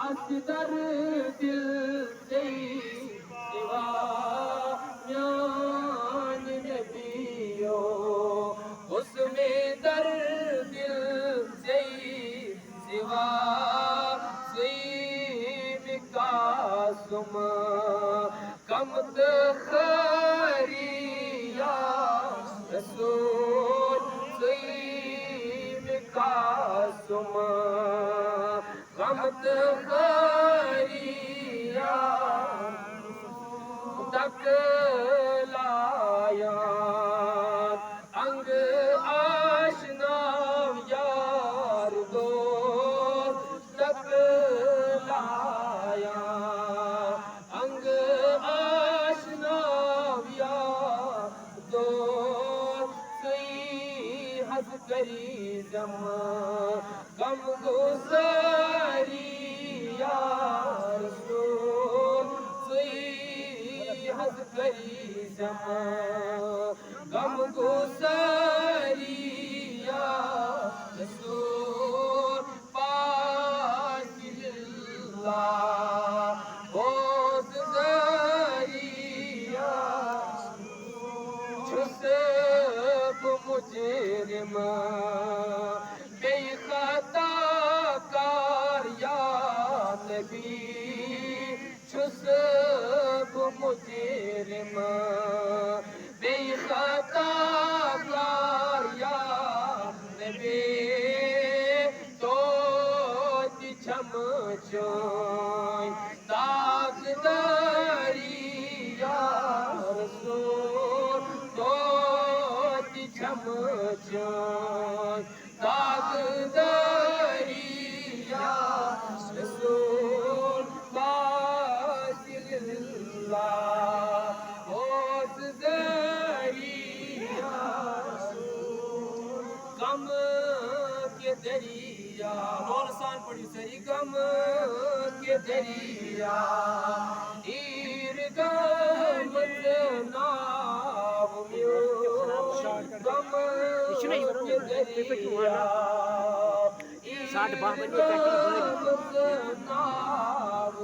असदर दिल से सिवा म्यान नबियो उसमें दर दिल से सिवा सीम का सुम कमत खरिया रसूल सीम का सुम कमत खरिया तकलाया अंग आशना यार दो तकलाया अंग आशना यार दो सही हस करी जम गम गुजारी यार दो हस करी जमा गम गुजारिया रसूल पाकिल्ला बोस जरिया छुसब मुजरिम बेखता कार या नबी छुसब मुजरिम बेखता कार या नबी तो छम चोय ताकदारी या रसूल तो छम चोय ताकदारी या रसूल गम के दरिया बोलसान पड़ी सरी गम के दरिया ईर गम नाव गम के दरिया नाव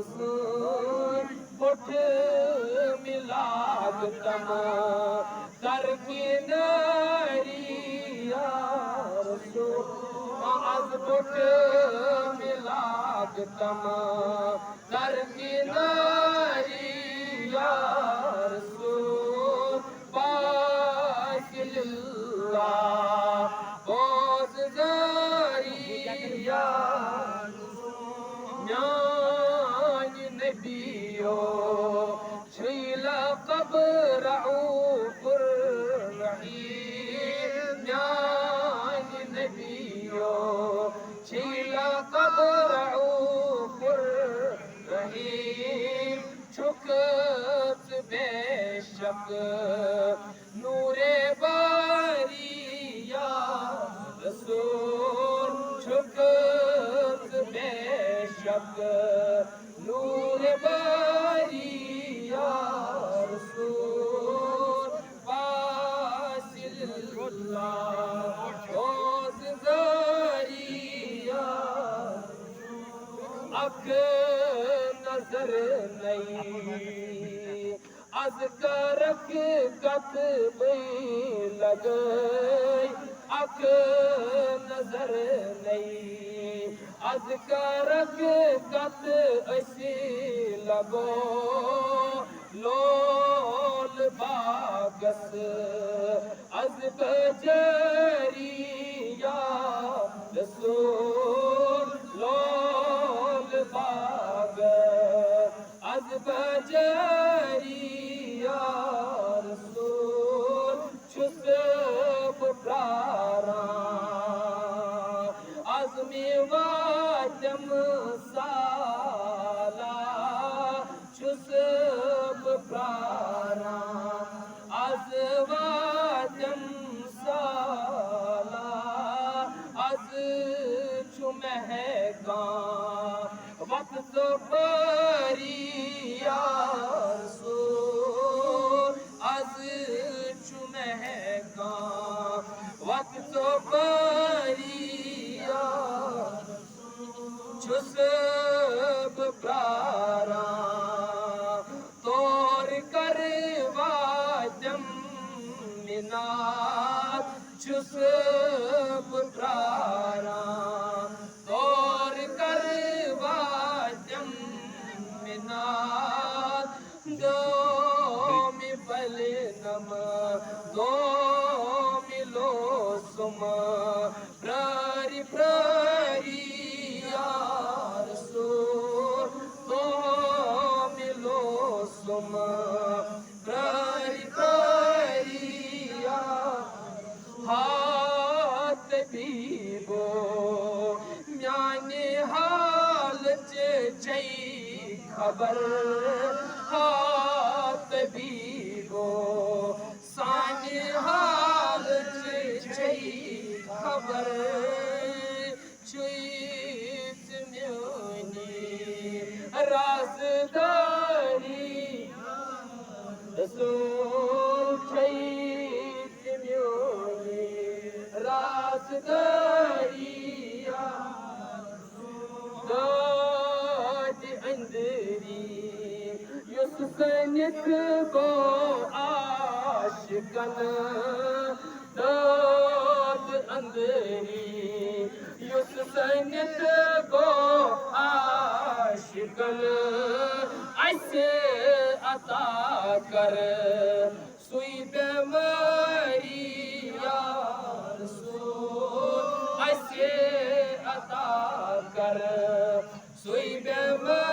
उठ मिलाद तम कर के नरिया आज उठ मिलाद तम कर के नरिया रसूल पाकिल्ला बोस जरिया म्यान नबियो छीला कब्र ऊपर रहीम म्यान नबियो छीला कब्र ऊपर रहीम छुकत बेशक नूरे बारिया रसूल छुकत बेशक नूर बारिया रसूल वासिल्ला ओस ज़रिया अख नजर नहीं अज करक कत में लगई अख नजर नहीं अज करक कत असी लगो लोल बागस अज बजरिया रसूल लोल बाग अज बजरिया रसूल छुसब प्रारा आज़मी वाजम साला छुसब प्रारा आज वाजम bari ya Rasul, az chumehka vakt bari ya Chusab prara tor karva minat Chusab prara tor karva minat do mi balinam do mi losuma prari prari prari prariya hat bibo myane hal chai khabar hat bibo sane hal chai khabar chit myani razdari Rasul chait myoni razdariya dad andri yuskanit ko aashkan dad andri yuskanit ko aashkan aise ata कर सुई बेमारी या रसूल ऐसे अता कर सुई बेमारी